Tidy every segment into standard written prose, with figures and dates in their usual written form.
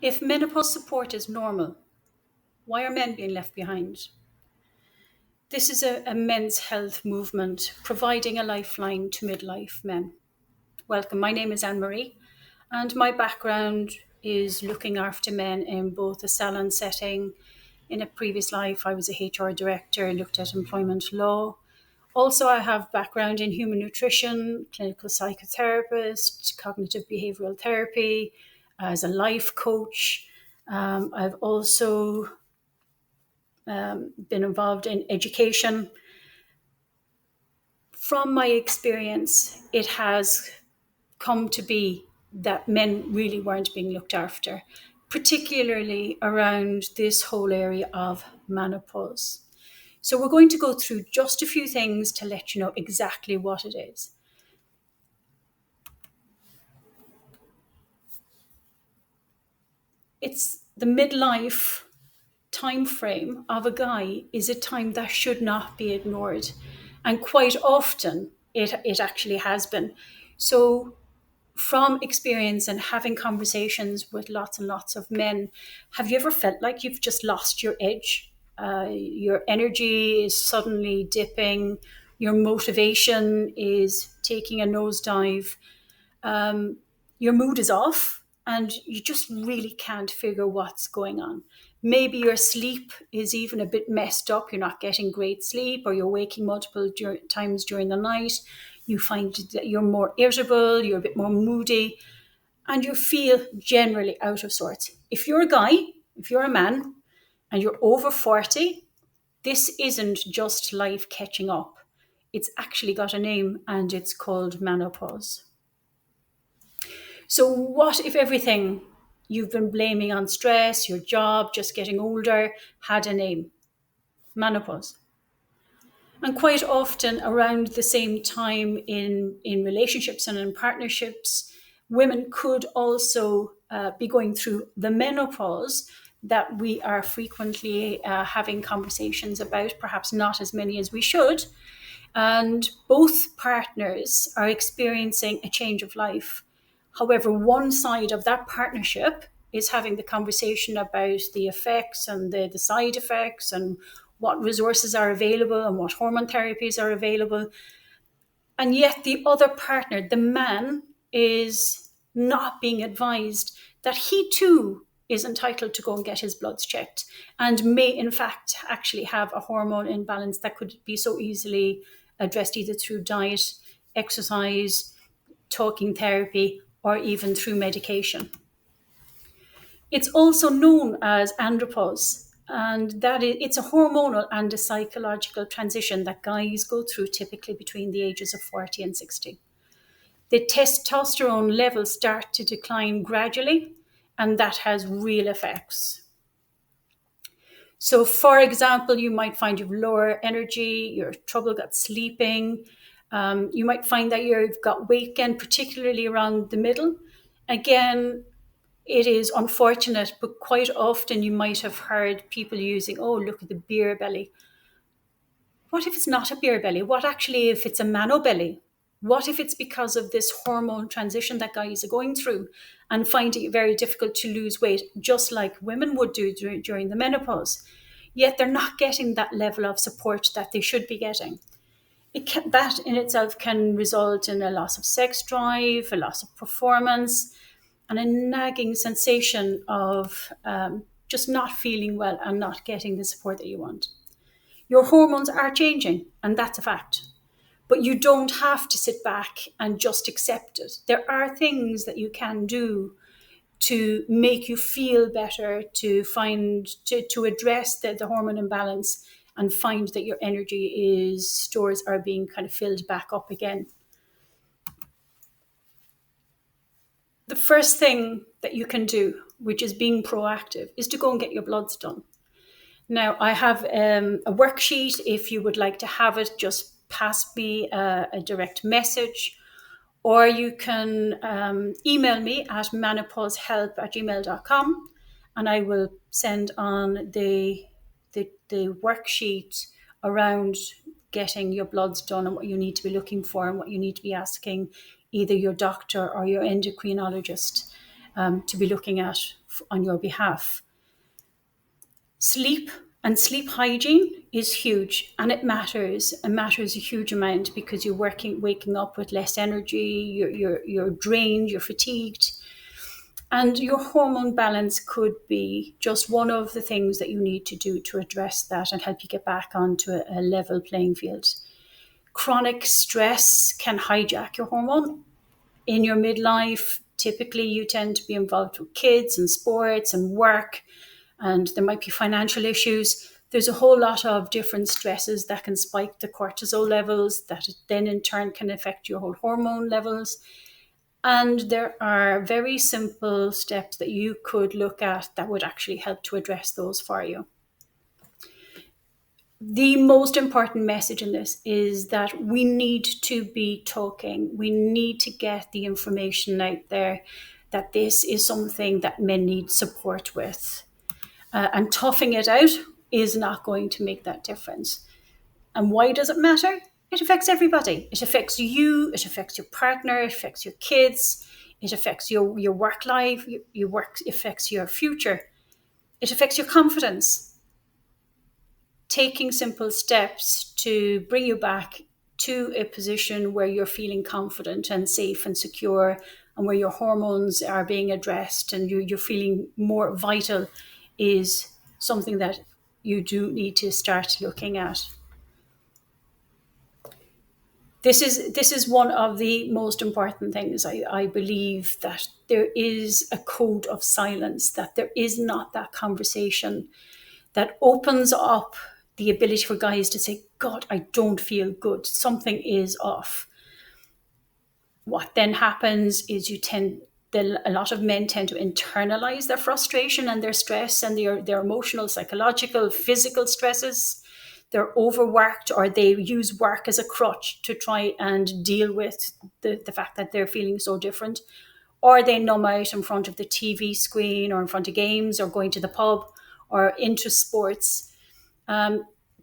If menopause support is normal, why are men being left behind? This is a men's health movement providing a lifeline to midlife men. Welcome, my name is Anne Marie, and my background is looking after men in both a salon setting. In a previous life, I was a HR director, looked at employment law. Also, I have background in human nutrition, clinical psychotherapist, cognitive behavioral therapy, as a life coach. I've also been involved in education. From my experience, it has come to be that men really weren't being looked after, particularly around this whole area of menopause. So we're going to go through just a few things to let you know exactly what it is. It's the midlife time frame of a guy is a time that should not be ignored. And quite often it actually has been. So from experience and having conversations with lots and lots of men, have you ever felt like you've just lost your edge? Your energy is suddenly dipping, your motivation is taking a nosedive, your mood is off, and you just really can't figure what's going on. Maybe your sleep is even a bit messed up. You're not getting great sleep, or you're waking multiple times during the night. You find that you're more irritable, you're a bit more moody, and you feel generally out of sorts. If you're a guy, if you're a man, and you're over 40, this isn't just life catching up. It's actually got a name, and it's called menopause. So, what if everything you've been blaming on stress, your job, just getting older, had a name? Menopause. And quite often, around the same time in relationships and in partnerships, women could also be going through the menopause that we are frequently having conversations about, perhaps not as many as we should. And both partners are experiencing a change of life. However, one side of that partnership is having the conversation about the effects and the side effects and what resources are available and what hormone therapies are available. And yet the other partner, the man, is not being advised that he too is entitled to go and get his bloods checked and may in fact actually have a hormone imbalance that could be so easily addressed either through diet, exercise, talking therapy, or even through medication. It's also known as andropause, and it's a hormonal and a psychological transition that guys go through typically between the ages of 40 and 60. The testosterone levels start to decline gradually, and that has real effects. So, for example, you might find you've lower energy, you're trouble got sleeping. You might find that you've got weight gain, particularly around the middle. Again, it is unfortunate, but quite often you might have heard people using, oh, look at the beer belly. What if it's not a beer belly? What actually if it's a mano belly? What if it's because of this hormone transition that guys are going through and finding it very difficult to lose weight, just like women would do during the menopause? Yet they're not getting that level of support that they should be getting. That in itself can result in a loss of sex drive, a loss of performance, and a nagging sensation of just not feeling well and not getting the support that you want. Your hormones are changing, and that's a fact. But you don't have to sit back and just accept it. There are things that you can do to make you feel better, to address the hormone imbalance and find that your energy stores are being kind of filled back up again. The first thing that you can do, which is being proactive, is to go and get your bloods done. Now, I have a worksheet. If you would like to have it, just pass me a direct message, or you can email me at menopausehelp@gmail.com, and I will send on the worksheet around getting your bloods done and what you need to be looking for and what you need to be asking either your doctor or your endocrinologist. to be looking at on your behalf. Sleep and sleep hygiene is huge, and it matters. It matters a huge amount because you're waking up with less energy, you're drained, you're fatigued, and your hormone balance could be just one of the things that you need to do to address that and help you get back onto a level playing field. Chronic stress can hijack your hormone. In your midlife, typically you tend to be involved with kids and sports and work, and there might be financial issues. There's a whole lot of different stresses that can spike the cortisol levels, that then in turn can affect your whole hormone levels. And there are very simple steps that you could look at that would actually help to address those for you. The most important message in this is that we need to be talking. We need to get the information out there that this is something that men need support with. And toughing it out is not going to make that difference. And why does it matter? It affects everybody. It affects you, it affects your partner, it affects your kids, it affects your work life, your work affects your future. It affects your confidence. Taking simple steps to bring you back to a position where you're feeling confident and safe and secure, and where your hormones are being addressed and you're feeling more vital is something that you do need to start looking at. This is one of the most important things. I believe that there is a code of silence, that there is not that conversation that opens up the ability for guys to say, God, I don't feel good. Something is off. What then happens is a lot of men tend to internalize their frustration and their stress and their emotional, psychological, physical stresses. They're overworked, or they use work as a crutch to try and deal with the fact that they're feeling so different. Or they numb out in front of the TV screen or in front of games or going to the pub or into sports.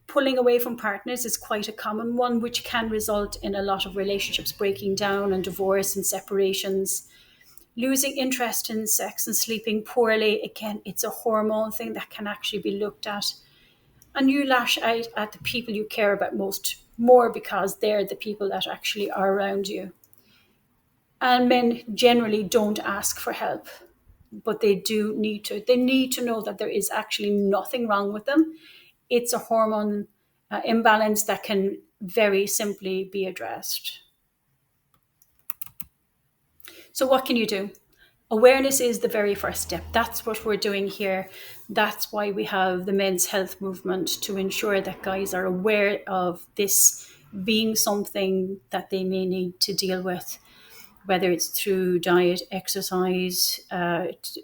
Pulling away from partners is quite a common one, which can result in a lot of relationships breaking down and divorce and separations. Losing interest in sex and sleeping poorly, again, it's a hormone thing that can actually be looked at. And you lash out at the people you care about more because they're the people that actually are around you. And men generally don't ask for help, but they do need to. They need to know that there is actually nothing wrong with them. It's a hormone imbalance that can very simply be addressed. So what can you do? Awareness is the very first step. That's what we're doing here. That's why we have the men's health movement, to ensure that guys are aware of this being something that they may need to deal with, whether it's through diet, exercise,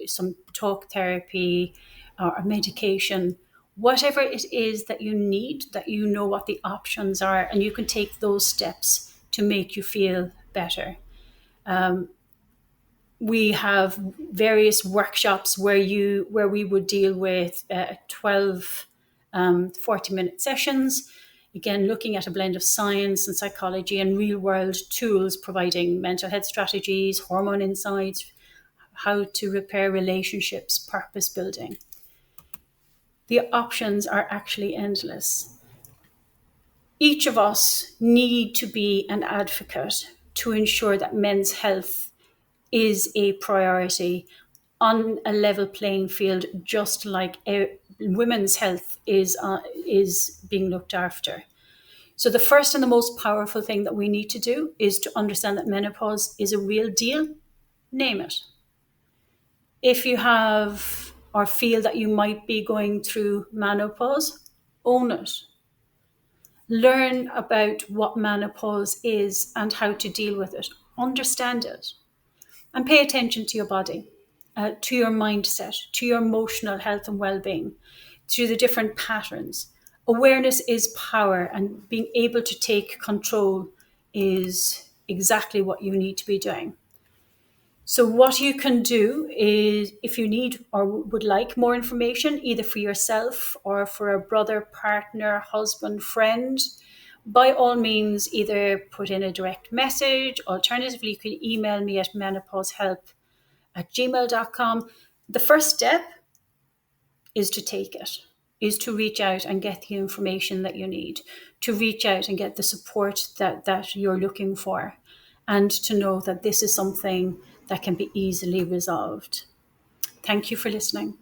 some talk therapy, or medication. Whatever it is that you need, that you know what the options are, and you can take those steps to make you feel better. We have various workshops where we would deal with 12 40-minute sessions, again looking at a blend of science and psychology and real world tools, providing mental health strategies, hormone insights, how to repair relationships, purpose building. The options are actually endless. Each of us need to be an advocate to ensure that men's health is a priority on a level playing field, just like women's health is being looked after. So the first and the most powerful thing that we need to do is to understand that menopause is a real deal. Name it. If you have or feel that you might be going through menopause, own it. Learn about what menopause is and how to deal with it. Understand it. And pay attention to your body, to your mindset, to your emotional health and well-being, to the different patterns. Awareness is power, and being able to take control is exactly what you need to be doing. So what you can do is, if you need or would like more information, either for yourself or for a brother, partner, husband, friend, by all means, either put in a direct message. Alternatively, you can email me at menopausehelp gmail.com. The first step is to take it, is to reach out and get the information that you need, to reach out and get the support that you're looking for, and to know that this is something that can be easily resolved. Thank you for listening.